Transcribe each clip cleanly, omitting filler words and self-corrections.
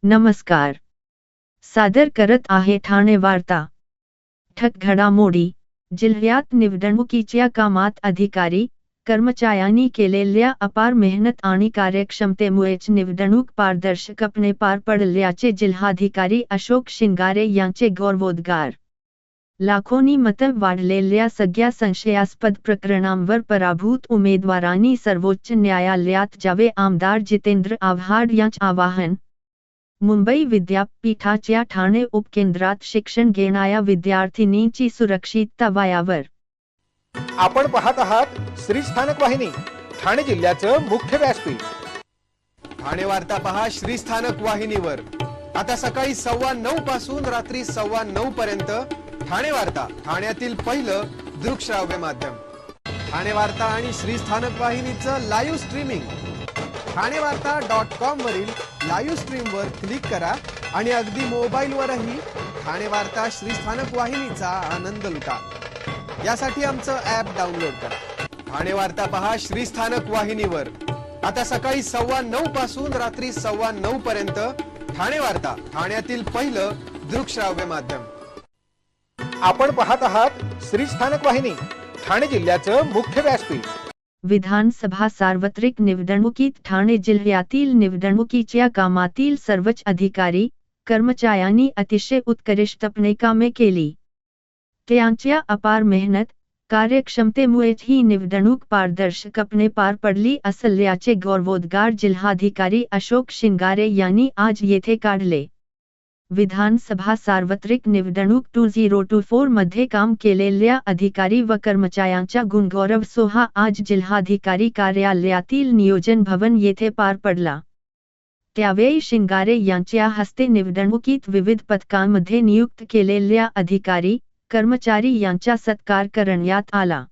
नमस्कार. सादर करत आहे ठाणे वार्ता. ठक घडामोडी. जिल्ह्यात निवडणुकीच्या कामात अधिकारी, कर्मचाऱ्यांनी केलेल्या अपार मेहनत आणि कार्यक्षमतेमुळेच निवडणूक पारदर्शकपणे पार पडल्याचे जिल्हाधिकारी अशोक शिंगारे यांचे गौरवोद्गार. लाखोंनी मतं वाढलेल्या सगळ्या संशयास्पद प्रकरणांवर पराभूत उमेदवारांनी सर्वोच्च न्यायालयात जावे. आमदार जितेंद्र आव्हाड यांचे आवाहन. मुंबई विद्यापीठाच्या ठाणे उपकेंद्रात शिक्षण घेणाऱ्या विद्यार्थिनींची सुरक्षितता वायावर. आपण पाहत आहात श्री स्थानक वाहिनी, ठाणे जिल्ह्याचं मुख्य व्यासपीठ. ठाणे वार्ता पहा श्री स्थानक वाहिनीवर. आता सकाळी 9:15 पासून रात्री 9:15 पर्यंत ठाणे वार्ता, ठाण्यातील पहिलं दृकश्राव्य माध्यम. ठाणे वार्ता आणि श्री स्थानक वाहिनीचं लाईव्ह स्ट्रीमिंग. ठाणेवार्ता.com वरील लाईव्ह स्ट्रीमवर क्लिक करा आणि अगदी मोबाईलवरही ठाणे वार्ता श्री स्थानक वाहिनीचा आनंद लुटा. यासाठी आमचं ॲप डाउनलोड करा. ठाणे वार्ता पहा श्री स्थानक वाहिनीवर. आता सकाळी 9:15 पासून रात्री 9:15 पर्यंत ठाणे वार्ता, ठाण्यातील पहिलं दृकश्राव्य माध्यम. आपण पाहत आहात श्री स्थानक वाहिनी, ठाणे जिल्ह्याचं मुख्य व्यासपीठ. विधानसभा सार्वत्रिक निवडणुकीत ठाणे जिल्ह्यातील निवडणुकीच्या कामातील सर्वच अधिकारी, कर्मचाऱ्यांनी अतिशय उत्कृष्टपणे कामे केली. त्यांच्या अपार मेहनत, कार्यक्षमतेमुळेच ही निवडणूक पारदर्शकपणे पार पडली असल्याचे गौरवोद्गार जिल्हाधिकारी अशोक शिंगारे यांनी आज येथे काढले. विधानसभा सार्वत्रिक निवडणूक 2024 मध्ये काम केलेल्या अधिकारी व कर्मचाऱ्यांचा गुणगौरव सोहळा आज जिल्हाधिकारी कार्यालयातील नियोजन भवन येथे पार पडला. त्यावेळी शिंगारे यांच्या हस्ते निवडणुकीत विविध पथकांमध्ये नियुक्त केलेल्या अधिकारी, कर्मचारी यांचा सत्कार करण्यात आला.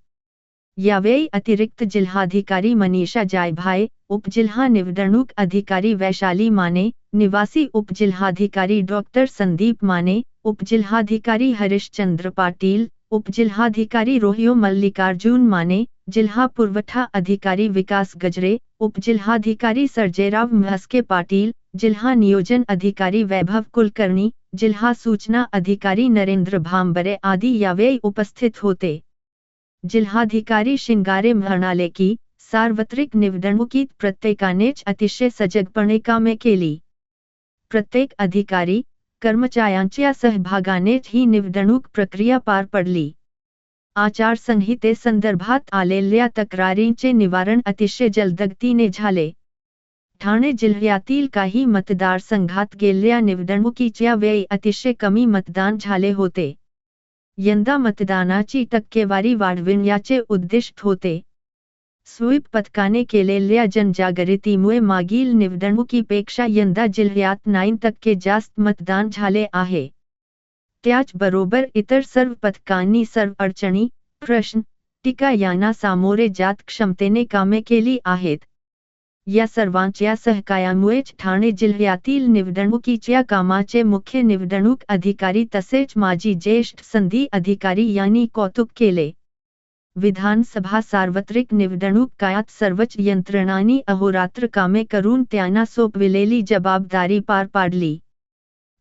यावेळी अतिरिक्त जिल्हाधिकारी मनीषा जायभाये, उपजिल्हा निवडणूक अधिकारी वैशाली माने, निवासी उपजिल्हाधिकारी डॉक्टर संदीप माने, उपजिल्हाधिकारी हरिश्चंद्र पाटील, उपजिल्हाधिकारी रोहियो मल्लिकार्जुन माने, जिल्हा पुरवठा अधिकारी विकास गजरे, उपजिल्हाधिकारी सर्जेराव म्हस्के पाटील, जिल्हा नियोजन अधिकारी वैभव कुलकर्णी, जिल्हा सूचना अधिकारी नरेंद्र भांबरे आदी यावेळी उपस्थित होते. जिल्हाधिकारी शिंगारे म्हणाले की, सार्वत्रिक निवडणुकीत प्रत्येकानेच अतिशय सजगपणे कामे केली. प्रत्येक अधिकारी, कर्मचाऱ्यांच्या सहभागानेच ही निवडणूक प्रक्रिया पार पडली. आचारसंहितेसंदर्भात आलेल्या तक्रारींचे निवारण अतिशय जलदगतीने झाले. ठाणे जिल्ह्यातील काही मतदारसंघात गेल्या निवडणुकीच्या वेळी अतिशय कमी मतदान झाले होते. यंदा मतदानाची टक्केवारी वाढविण्याचे उद्दिष्ट होते. स्वीप पथकाने केलेल्या जनजागृतीमुळे मागील निवडणुकीपेक्षा यंदा जिल्ह्यात 9% जास्त मतदान झाले आहे. त्याचबरोबर इतर सर्व पथकांनी सर्व अडचणी, प्रश्न, टीका यांना सामोरे जात क्षमतेने कामे केली आहेत. या सर्वांच्या सहकार्यामुळेच ठाणे जिल्ह्यातील निवडणुकीच्या कामाचे मुख्य निवडणूक अधिकारी तसेच माजी ज्येष्ठ संधी अधिकारी यांनी कौतुक केले. विधानसभा सार्वत्रिक निवडणूक काळात सर्वच यंत्रणांनी अहोरात्र कामे करून त्यांना सोपविलेली जबाबदारी पार पाडली.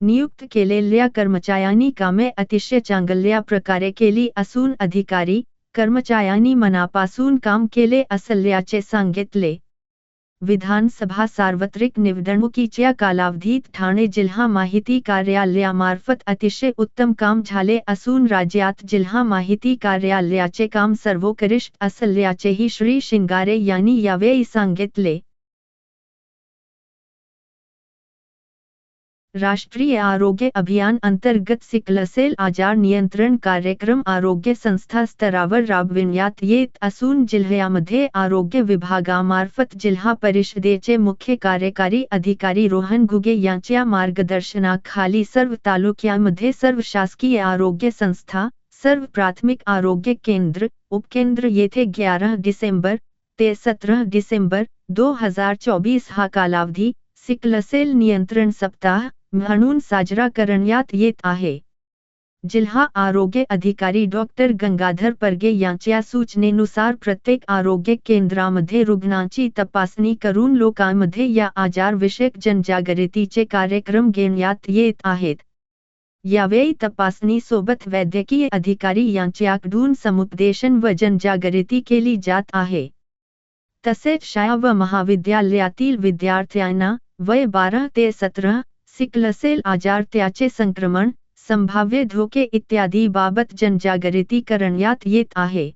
नियुक्त केलेल्या कर्मचाऱ्यांनी कामे अतिशय चांगल्या प्रकारे केली असून अधिकारी, कर्मचाऱ्यांनी मनापासून काम केले असल्याचे सांगितले. विधानसभा सार्वत्रिक निवडणुकीच्या कालावधीत ठाणे जिल्हा माहिती कार्यालयामार्फत अतिशय उत्तम काम झाले असून राज्यात जिल्हा माहिती कार्यालयाचे काम सर्वोत्कृष्ट असल्याचेही श्री शिंगारे यांनी यावेळी सांगितले. राष्ट्रीय आरोग्य अभियान अंतर्गत सिकलसेल आजार नियंत्रण कार्यक्रम आरोग्य संस्था स्तरावर राबविण्यात येत असून जिल्ह्यामध्ये आरोग्य विभागामार्फत जिल्हा परिषदेचे मुख्य कार्यकारी अधिकारी रोहन घुगे यांच्या मार्गदर्शनाखाली सर्व तालुक्यांमध्ये सर्व शासकीय आरोग्य संस्था, सर्व प्राथमिक आरोग्य केंद्र, उपकेंद्र येथे 11 डिसेंबर ते 17 डिसेंबर 2024 हा कालावधी सिकलसेल नियंत्रण सप्ताह म्हणून साजरा करण्यात येत आहे. जिल्हा आरोग्य अधिकारी डॉक्टर गंगाधर परगे यांच्या सूचनेनुसार प्रत्येक आरोग्य केंद्रामध्ये रुग्णांची तपासणी करून लोकांमध्ये या आजारविषयक जनजागृतीचे कार्यक्रम घेण्यात येत आहेत। यावेळी तपासणीसोबत वैद्यकीय अधिकारी यांच्याकडून समुपदेशन व जनजागृती केली जात आहे। तसेच शाळा व महाविद्यालयातील विद्यार्थ्यांना वय 12 ते 17 सिकलसेल आजार, त्याचे संक्रमण, संभाव्य धोके इत्यादी बाबत जनजागृती करण्यात येत आहे।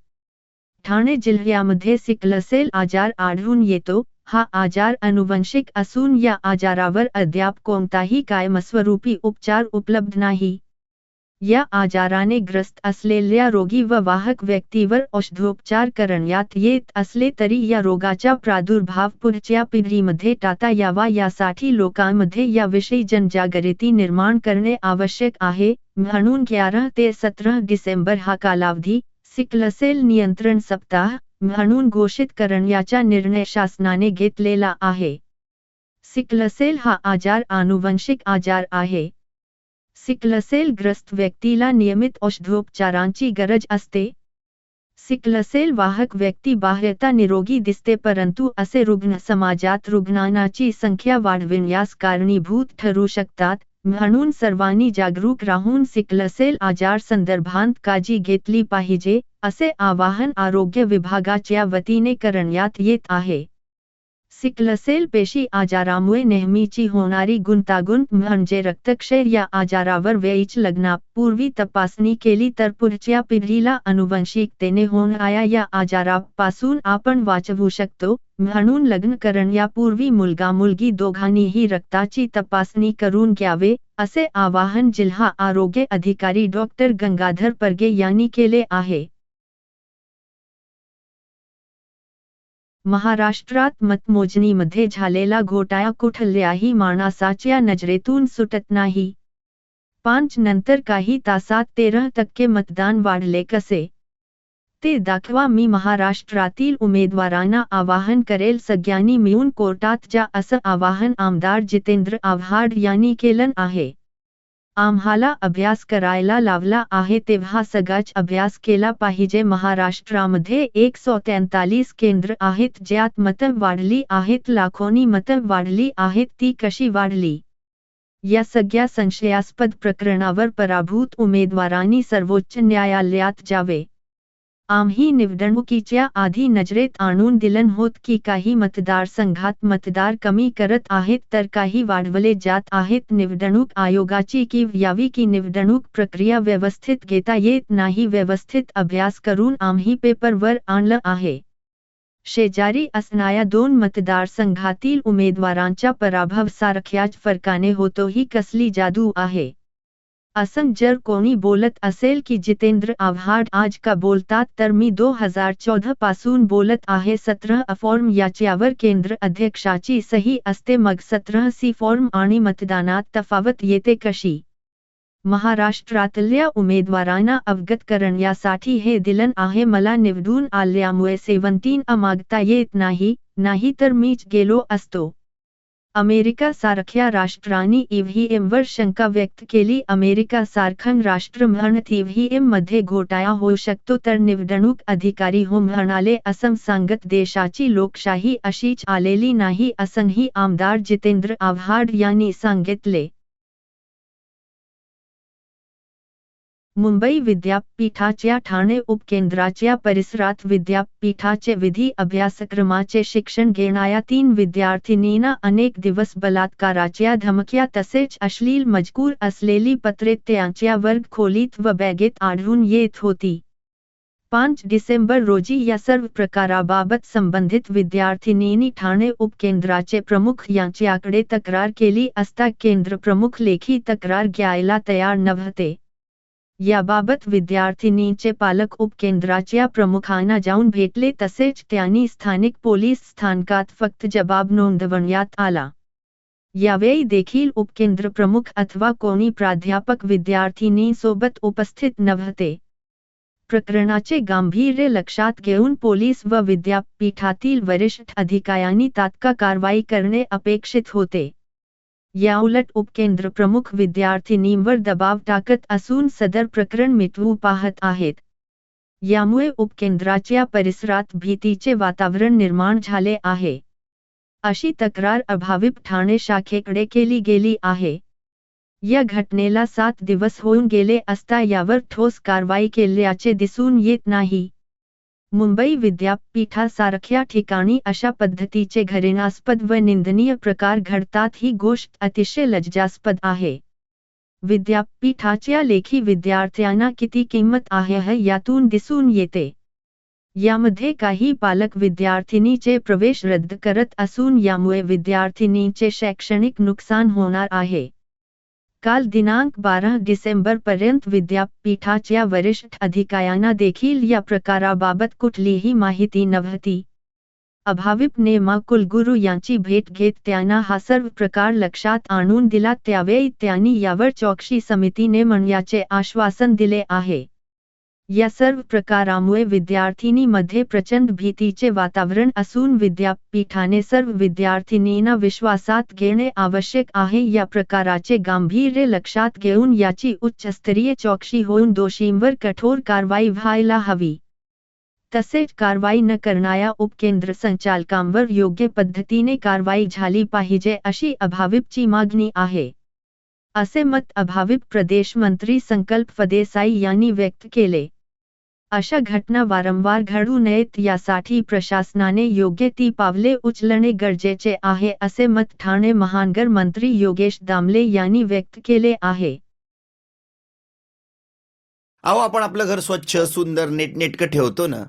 ठाणे जिल्ह्यामध्ये सिकलसेल आजार आढळून येतो। हा आजार अनुवंशिक असून या आजारावर अद्याप कोणताही कायमस्वरूपी उपचार उपलब्ध नाही। या आजाराने ग्रस्त असलेल्या रोगी व वाहक व्यक्तीवर औषधोपचार करण्यात येत असले तरी या रोगाचा प्रादुर्भाव पुढच्या पिढीमध्ये टाळता यावा यासाठी लोकांमध्ये याविषयी जनजागृती निर्माण करणे आवश्यक आहे। म्हणून 11 ते 17 डिसेंबर हा कालावधी सिकलसेल नियंत्रण सप्ताह म्हणून घोषित करण्याचा निर्णय शासनाने घेतलेला आहे। सिकलसेल हा आजार आनुवंशिक आजार आहे। सिकलसेल ग्रस्त व्यक्तीला नियमित औषधोपचारांची गरज असते। सिकलसेल वाहक व्यक्ती बाह्यतः निरोगी दिसते, परंतु असे रुग्ण समाजात रुग्णांची संख्या वाढविण्यास कारणीभूत ठरू शकतात। म्हणून सर्वांनी जागरूक राहून सिकलसेल आजार संदर्भात काळजी घेतली पाहिजे, असे आवाहन आरोग्य विभागाच्या वतीने करण्यात येत आहे। सिकलसेल पेशी आजारामुळे नेहमीची होणारी गुंतागुंत म्हणजे रक्तक्षय या आजारावर वेळीच लग्नापूर्वी तपासणी केली तर पुढच्या पिढीला अनुवंशिकतेने होणाऱ्या या आजारापासून आपण वाचवू शकतो। म्हणून लग्न करण्यापूर्वी मुलगा मुलगी दोघांनीही रक्ताची तपासणी करून घ्यावे, असे आवाहन जिल्हा आरोग्य अधिकारी डॉक्टर गंगाधर परगे यांनी केले आहे। महाराष्ट्रात मतमोजणीमध्ये झालेला घोटाळा कुठल्याही माणसाच्या नजरेतून सुटत नाही। 5 नंतर काही तासात 13% मतदान वाढले कसे, ते दाखवा। मी महाराष्ट्रातील उमेदवारांना आवाहन करेल, सगळ्यांनी मिळून कोर्टात जा, असं आवाहन आमदार जितेंद्र आव्हाड यांनी केलं आहे। आम्हाला अभ्यास करायला लावला आहे तेव्हा सगळाच अभ्यास केला पाहिजे। महाराष्ट्रामध्ये 143 केंद्र आहेत ज्यात मतं वाढली आहेत, लाखोनी मतं वाढली आहेत, ती कशी वाढली? या सगळ्या संशयास्पद प्रकरणावर पराभूत उमेदवारांनी सर्वोच्च न्यायालयात जावे। आम्ही निवडणुकीच्या आधी नजरेत आणून दिलं होत की काही मतदारसंघात मतदार कमी करत आहेत तर काही वाढवले जात आहेत। निवडणूक आयोगाची कीव यावी की निवडणूक प्रक्रिया व्यवस्थित घेता येत नाही। व्यवस्थित अभ्यास करून आम्ही पेपरवर आणलं आहे। शेजारी असणाऱ्या 2 मतदारसंघातील उमेदवारांचा पराभव सारख्याच फरकाने होतो, ही कसली जादू आहे? असं जर कोणी बोलत असेल की जितेंद्र आव्हाड आज का बोलतात, तर मी 2014 पासून बोलत आहे। 17 फॉर्म याच्यावर केंद्र अध्यक्षाची सही असते, मग 17 फॉर्म आणि मतदानात तफावत येते कशी? महाराष्ट्रातल्या उमेदवारांना अवगत करण्यासाठी हे दिलं आहे। मला निवडून आल्यामुळे 17 मागता येत नाही, नाहीतर मीच गेलो असतो। अमेरिका सारख्या राष्ट्रांनी ईव्हीएमवर शंका व्यक्त केली। अमेरिका सारखं राष्ट्र म्हणत ईव्हीएम मध्ये घोटाळा होऊ शकतो तर निवडणूक अधिकारी हो म्हणाले, असं सांगत देशाची लोकशाही अशीच आलेली नाही, असंही आमदार जितेंद्र आव्हाड यांनी सांगितले। मुंबई विद्यापीठाच्या ठाणे उपकेंद्राच्या परिसरात विद्यापीठाचे विधी अभ्यासक्रमाचे शिक्षण घेणाऱ्या 3 विद्यार्थिनींना अनेक दिवस बलात्काराच्या धमक्या तसेच अश्लील मजकूर असलेली पत्रे त्यांच्या वर्गखोलीत व बॅगेत आढळून येत होती। 5 डिसेंबर रोजी या सर्व प्रकाराबाबत संबंधित विद्यार्थिनींनी ठाणे उपकेंद्राचे प्रमुख यांच्याकडे तक्रार केली असता केंद्र प्रमुख लेखी तक्रार घ्यायला तयार नव्हते। याबाबत विद्यार्थिनींचे पालक उपकेंद्राच्या प्रमुखांना जाऊन भेटले, तसेच त्यांनी स्थानिक पोलीस स्थानकात फक्त जबाब नोंदवण्यात आला। यावेळी देखील उपकेंद्र प्रमुख अथवा कोणी प्राध्यापक विद्यार्थिनींसोबत उपस्थित नव्हते। प्रकरणाचे गांभीर्य लक्षात घेऊन पोलीस व विद्यापीठातील वरिष्ठ अधिकाऱ्यांनी तात्काळ कारवाई करणे अपेक्षित होते। याउलट उपकेंद्र प्रमुख विद्यार्थिनींवर दबाव टाकत असून सदर प्रकरण मिटवू पाहत आहेत. यामुळे उपकेंद्राच्या परिसरात भीतीचे वातावरण निर्माण झाले आहे, अशी तक्रार अभाविप ठाणे शाखेकडे केली गेली आहे. या घटनेला 7 दिवस होऊन गेले असता यावर ठोस कारवाई केल्याचे दिसून येत नाही. मुंबई विद्यापीठासारख्या ठिकाणी अशा पद्धतीचे घृणास्पद व निंदनीय प्रकार घडतात ही गोष्ट अतिशय लज्जास्पद आहे. विद्यापीठाच्या लेखी विद्यार्थ्यांना किती किंमत आहे हे यातून दिसून येते. यामध्ये काही पालक विद्यार्थिनीचे प्रवेश रद्द करत असून यामुळे विद्यार्थिनींचे शैक्षणिक नुकसान होणार आहे. काल दिनांक 12 डिसेंबरपर्यंत विद्यापीठाच्या वरिष्ठ अधिकाऱ्यांना देखील या प्रकाराबाबत कुठलीही माहिती नव्हती. अभाविपने कुलगुरू यांची भेट घेत त्यांना हा सर्व प्रकार लक्षात आणून दिला. त्यावेळी त्यांनी यावर चौकशी समिती नेमण्याचे आश्वासन दिले आहे. या सर्व प्रकारामुळे विद्यार्थिनींमध्ये प्रचंड भीतीचे वातावरण असून विद्यापीठाने सर्व विद्यार्थिनींना विश्वासात घेणे आवश्यक आहे. या प्रकाराचे गांभीर्य लक्षात घेऊन याची उच्चस्तरीय चौकशी होऊन दोषींवर कठोर कारवाई व्हायला हवी. तसेच कारवाई न करणाऱ्या उपकेंद्र संचालकांवर योग्य पद्धतीने कारवाई झाली पाहिजे अशी अभाविपची मागणी आहे, असे मत अभाविप प्रदेश मंत्री संकल्प फदेसाई यांनी व्यक्त केले. अशा घटना वारंवार घडू नयेत यासाठी प्रशासनाने योग्य ती पावले उचलणे गरजेचे आहे, असे मत ठाणे महानगर मंत्री योगेश दामले यांनी व्यक्त केले आहे. अहो, आपण आपलं घर स्वच्छ, सुंदर, नेटनेटकं ठेवतो ना,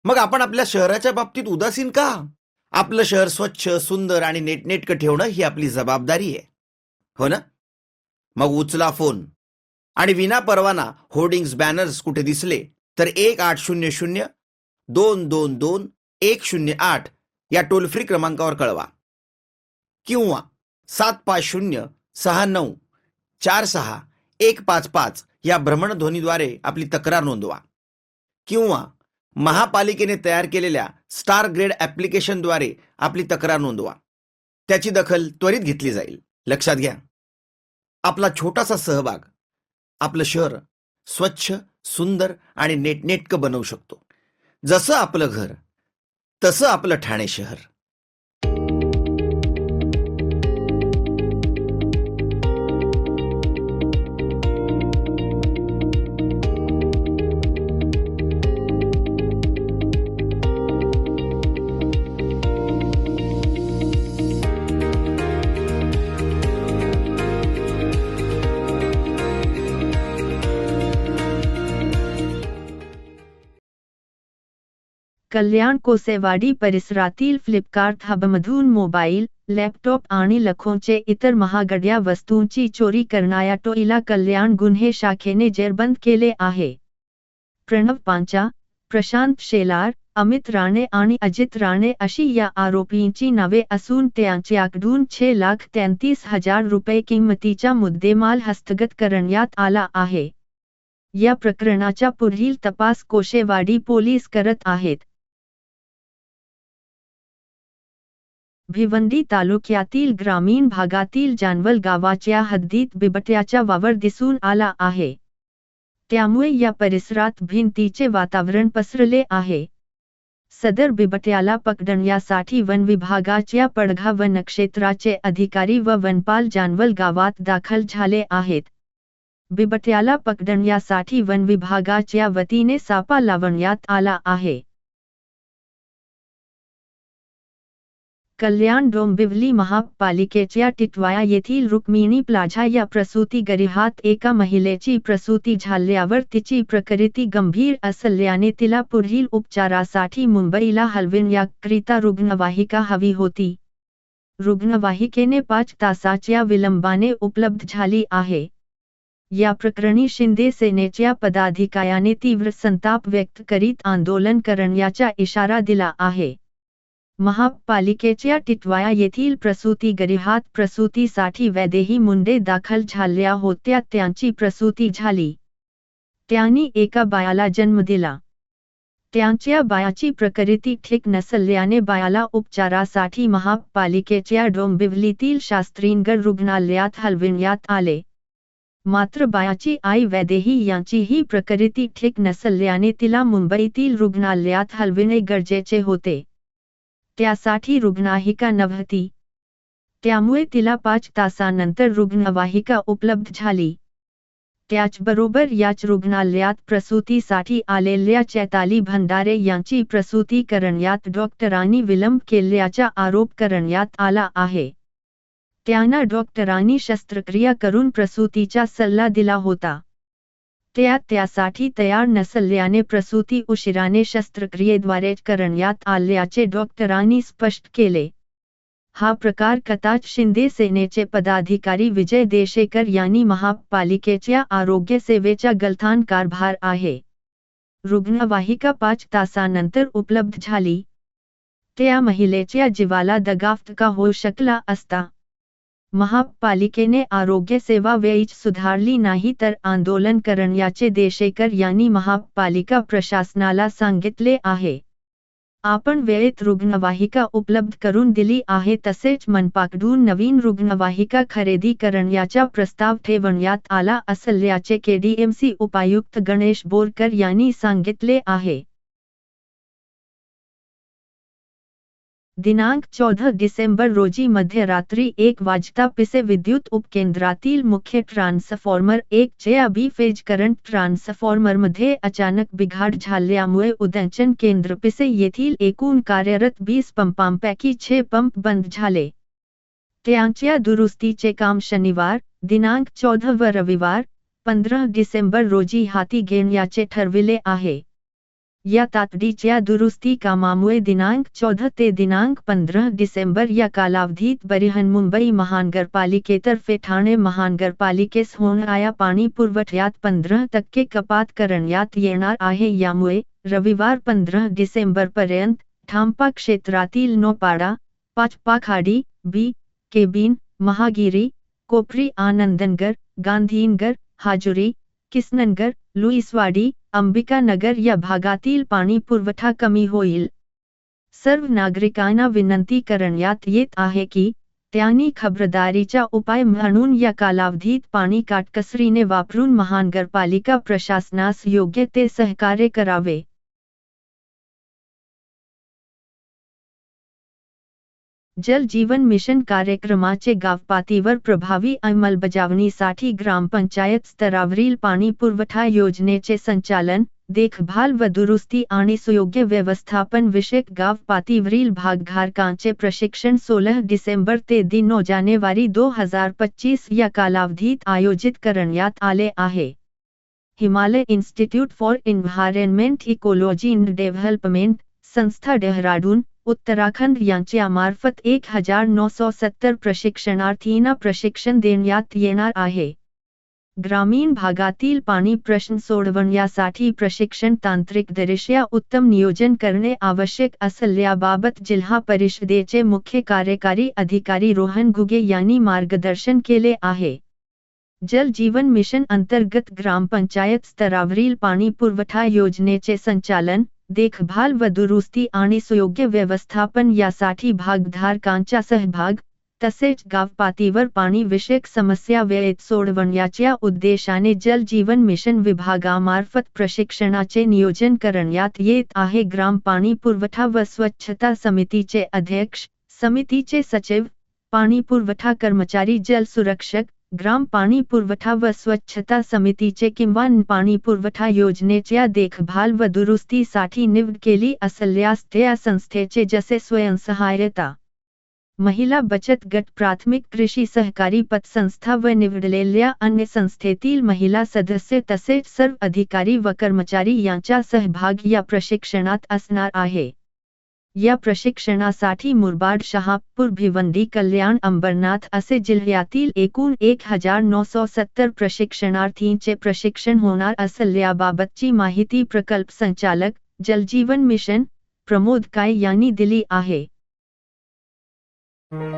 मग आपण आपल्या शहराच्या बाबतीत उदासीन का? आपलं शहर स्वच्छ, सुंदर आणि नेटनेटकं ठेवणं ही आपली जबाबदारी आहे, हो ना? मग उचला फोन आणि विना परवाना होर्डिंग्स, बॅनर्स कुठे दिसले तर 1800-222-108 या टोल फ्री क्रमांकावर कळवा किंवा 7506946155 या भ्रमणध्वनीद्वारे आपली तक्रार नोंदवा किंवा महापालिकेने तयार केलेल्या स्टार ग्रेड ॲप्लिकेशनद्वारे आपली तक्रार नोंदवा. त्याची दखल त्वरित घेतली जाईल. लक्षात घ्या, आपला छोटासा सहभाग आपलं शहर स्वच्छ, सुंदर आणि नेटनेटकं बनवू शकतो. जसं आपलं घर तसं आपलं ठाणे शहर. कल्याण कोसेवाडी परिसरातील फ्लिपकार्ट हबमधून मोबाईल, लॅपटॉप आणि लाखोंचे इतर महागड्या वस्तूंची चोरी करणाऱ्या टोळीला कल्याण गुन्हे शाखेने जेरबंद केले आहे. प्रणव पांचा, प्रशांत शेलार, अमित राणे आणि अजित राणे अशी या आरोपींची नावे असून त्यांच्याकडून 6,33,000 रुपये किंमतीचा मुद्देमाल हस्तगत करण्यात आला आहे. या प्रकरणाचा पुढील तपास कोसेवाडी पोलीस करत आहेत. भिवंडी तालुक्यातील ग्रामीण भागातील जानवल गावाच्या हद्दीत बिबट्याचा वावर दिसून आला आहे. त्यामुळे या परिसरात भीतीचे वातावरण पसरले आहे. सदर बिबट्याला पकडण्यासाठी वन विभागाच्या पडघा वनक्षेत्राचे अधिकारी व वनपाल जानवल गावात दाखल झाले आहेत. बिबट्याला पकडण्यासाठी वन विभागाच्या वतीने सापळा लावण्यात आला आहे. कल्याण डोंबिवली महापालिकेच्या टिटवाळा येथील रुक्मिणी प्लाझा या प्रसूतिगृहात एका महिलेची प्रसूती झाल्यावर तिची प्रकृती गंभीर असल्याने तिला पुढील उपचारासाठी मुंबईला हलविण्याकरिता रुग्णवाहिका हवी होती. रुग्णवाहिकेने 5 तासाच्या विलंबाने उपलब्ध झाली आहे. या प्रकरणी शिंदे सेनेच्या पदाधिकाऱ्याने तीव्र संताप व्यक्त करीत आंदोलन करण्याचा इशारा दिला आहे. महापालिकेच्या टिटवाळा येथील प्रसूतिगृहात प्रसूतीसाठी वैदेही मुंडे दाखल झाल्या होत्या. त्यांची प्रसूती झाली. त्यांनी एका बाळाला जन्म दिला. त्यांच्या बायाची प्रकृती ठीक नसल्याने बायाला उपचारासाठी महापालिकेच्या डोंबिवलीतील शास्त्रीनगर रुग्णालयात हलविण्यात आले. मात्र बायाची आई वैदेही यांचीही प्रकृती ठीक नसल्याने तिला मुंबईतील रुग्णालयात हलविणे गरजेचे होते. त्यासाठी रुग्णवाहिका नव्हती. त्यामुळे तिला 5 तासानंतर रुग्णवाहिका उपलब्ध झाली. त्याचबरोबर याच रुग्णालयात प्रसूतीसाठी आलेल्या चैताली भंडारे यांची प्रसूती करण्यात डॉक्टरांनी विलंब केल्याचा आरोप करण्यात आला आहे. त्यांना डॉक्टरांनी शस्त्रक्रिया करून प्रसूतीचा सल्ला दिला होता. त्यासाठी तयार नसल्याने प्रसूती उशिराने शस्त्रक्रियेद्वारे करण्यात आल्याचे डॉक्टरांनी स्पष्ट केले. हा प्रकार कथाच शिंदे सेनेचे पदाधिकारी विजय देशेकर यांनी महापालिकेच्या आरोग्य सेवेचा गलथान कारभार आहे. रुग्णवाहिका 5 तासानंतर उपलब्ध झाली. त्या महिलेच्या जीवाला दगा फटका होऊ शकला असता. महापालिकेने आरोग्य सेवा वेळीच सुधारली नाही तर आंदोलन करण्याचे देशेकर यांनी महापालिका प्रशासनाला सांगितले आहे. आपण वेळेत रुग्णवाहिका उपलब्ध करून दिली आहे तसेच मनपाकडून नवीन रुग्णवाहिका खरेदी करण्याचा प्रस्ताव ठेवण्यात आला असल्याचे केडीएमसी उपायुक्त गणेश बोरकर यांनी सांगितले आहे. दिनांक 14 डिसेंबर रोजी मध्यरात्री 1 वाजता पिसे विद्युत उपकेंद्रातील मुख्य ट्रान्सफॉर्मर 1 च्या बी फेज करंट ट्रान्सफॉर्मरमध्ये अचानक बिघाड झाल्यामुळे उदंचन केंद्र पिसे येथील एकूण कार्यरत 20 पंपांपैकी 6 पंप बंद झाले. त्यांच्या दुरुस्तीचे काम शनिवार दिनांक 14 व रविवार 15 डिसेंबर रोजी हाती घेण्याचे ठरविले आहे. या तातडीच्या दुरुस्ती कामामुळे दिनांक 14 ते दिनांक 15 डिसेंबर या कालावधीत बृहन्मुंबई महानगरपालिकेतर्फे ठाणे महानगरपालिकेस होणाऱ्या पाणी पुरवठ्यात 15% कपात करण्यात येणार आहे. यामुळे रविवार 15 डिसेंबरपर्यंत ठामपा क्षेत्रातील नौपाडा, पाचपाखाडी, बी, केबिन, महागिरी, कोपरी, आनंदनगर, गांधीनगर, हाजुरी, किसननगर, लुईसवाडी, अंबिकानगर या भागातील पाणी पुरवठा कमी होईल. सर्व नागरिकांना विनंती करण्यात येत आहे की त्यांनी खबरदारीचा उपाय म्हणून या कालावधीत पाणी काटकसरीने वापरून महानगरपालिका प्रशासनास योग्य ते सहकार्य करावे. जल जीवन मिशन कार्यक्रमाचे गावपातळीवर प्रभावी अंमलबजावणीसाठी ग्रामपंचायत स्तरावरील पाणी पुरवठा योजनेचे संचालन, देखभाल व दुरुस्ती आणि सुयोग्य व्यवस्थापन विषयक गावपातळीवरील भागधारकांचे प्रशिक्षण 16 डिसेंबर ते 9 जानेवारी 2025 या कालावधीत आयोजित करण्यात आले आहे. Himalaya institute for environment ecology and development, संस्था डेहराडून, उत्तराखंड यांच्यामार्फत 1970 प्रशिक्षणार्थींना प्रशिक्षण देण्यात येणार आहे. ग्रामीण भागातील पाणी प्रश्न सोडवण्यासाठी प्रशिक्षण तांत्रिकदृष्ट्या उत्तम नियोजन करणे आवश्यक असल्याबाबत जिल्हा परिषदेचे मुख्य कार्यकारी अधिकारी रोहन घुगे यांनी मार्गदर्शन केले आहे. जल जीवन मिशन अंतर्गत ग्रामपंचायत स्तरावरील पाणी पुरवठा योजनेचे संचालन, देखभाल व दुरुस्ती आणि सुयोग्य व्यवस्थापन यासाठी भागधारकांचा सहभाग, तसेच गावपातळीवर पाणी विषयक समस्या वेळेत सोडवण्याच्या उद्देशाने जल जीवन मिशन विभागामार्फत प्रशिक्षणाचे नियोजन करण्यात येत आहे. ग्राम पाणी पुरवठा व स्वच्छता समितीचे अध्यक्ष, समितीचे सचिव, पाणी पुरवठा कर्मचारी, जल सुरक्षक, ग्राम पाणी पुरवठा व स्वच्छता समितीचे किंवा पाणी पुरवठा योजनेच्या देखभाल व दुरुस्तीसाठी निवड केली असल्यास त्या संस्थेचे जसे स्वयंसहाय्यता, महिला बचत गट, प्राथमिक कृषी सहकारी पतसंस्था व निवडलेल्या अन्य संस्थेतील महिला सदस्य तसेच सर्व अधिकारी व कर्मचारी यांचा सहभाग या प्रशिक्षणात असणार आहे. या प्रशिक्षणासाठी मुरबाड, शहापूर, भिवंडी, कल्याण, अंबरनाथ असे जिल्ह्यातील एकूण 1970 प्रशिक्षणार्थींचे प्रशिक्षण होणार असल्याबाबतची माहिती प्रकल्प संचालक, जलजीवन मिशन, प्रमोद काय यांनी दिली आहे.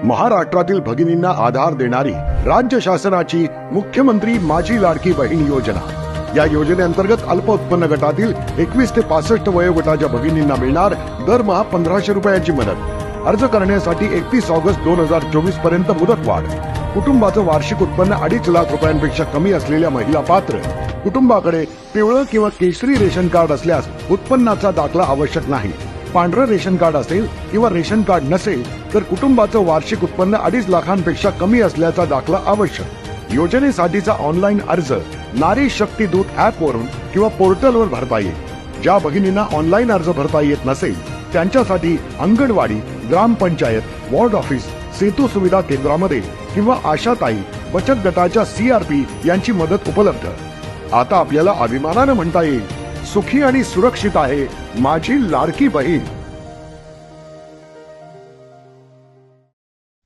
महाराष्ट्रातील भगिनींना आधार देणारी राज्य शासनाची मुख्यमंत्री माझी लाडकी बहीण योजना या योजनेअंतर्गत अल्प उत्पन्न गटातील 21 ते 65 वयोगटाच्या भगिनींना मिळणार दरमहा 1500 रुपयांची मदत. अर्ज करण्यासाठी 31 ऑगस्ट 2024 पर्यंत मुदतवाढ. कुटुंबाचं वार्षिक उत्पन्न 2.5 लाख रुपयांपेक्षा कमी असलेल्या महिला पात्र. कुटुंबाकडे पिवळं किंवा केशरी रेशन कार्ड असल्यास उत्पन्नाचा दाखला आवश्यक नाही. पांढरं रेशन कार्ड असेल किंवा रेशन कार्ड नसेल तर कुटुंबाचं वार्षिक उत्पन्न 2.5 लाखांपेक्षा कमी असल्याचा दाखला आवश्यक. योजनेसाठीचा ऑनलाईन अर्ज नारी शक्ती दूत ऍप वरून किंवा पोर्टलवर भरता येईल. ज्या भगिनींना ऑनलाईन अर्ज भरता येत नसेल त्यांच्यासाठी अंगणवाडी, ग्रामपंचायत, वॉर्ड ऑफिस, सेतू सुविधा केंद्रामध्ये किंवा आशाताई बचत गटाच्या CRP यांची मदत उपलब्ध. आता आपल्याला अभिमानानं म्हणता येईल, सुखी आणि सुरक्षित आहे माझी लाडकी बहीण.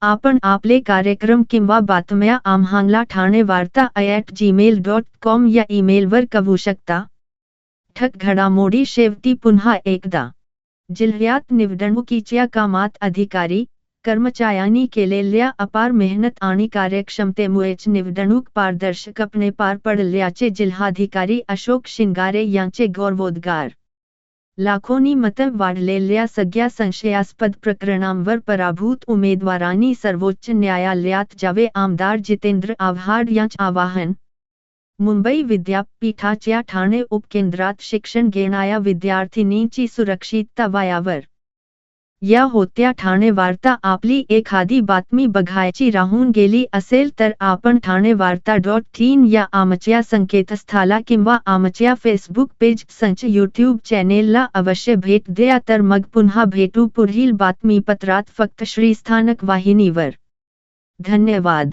आपण आपले कार्यक्रम किंवा बातम्या आम्हाला ठाणेवार्ता@gmail.com या ईमेलवर कळवू शकता. ठक घडामोडी शेवटी पुन्हा एकदा. जिल्ह्यात निवडणुकीच्या कामात अधिकारी, कर्मचाऱ्यांनी केलेल्या अपार मेहनत आणि कार्यक्षमतेमुळेच निवडणूक पारदर्शकपणे पार पडल्याचे जिल्हाधिकारी अशोक शिंगारे यांचे गौरवोद्गार. लाखोंनी मतं वाढलेल्या सगळ्या संशयास्पद प्रकरणांवर पराभूत उमेदवारांनी सर्वोच्च न्यायालयात जावे. आमदार जितेंद्र आव्हाड यांचे आवाहन. मुंबई विद्यापीठाच्या ठाणे उपकेंद्रात शिक्षण घेणाऱ्या विद्यार्थिनींची सुरक्षितता वायावर. या होत्या ठाणे वार्ता. आपली एखादी बातमी बघायची राहून गेली असेल तर आपण ठाणेवार्ता.in या आमच्या संकेतस्थळाला किंवा आमच्या फेसबुक पेज संच YouTube चॅनेलला अवश्य भेट द्या. तर मग पुन्हा भेटू पुढील बातमीपत्रात फक्त श्रीस्थानक वाहिनीवर. धन्यवाद.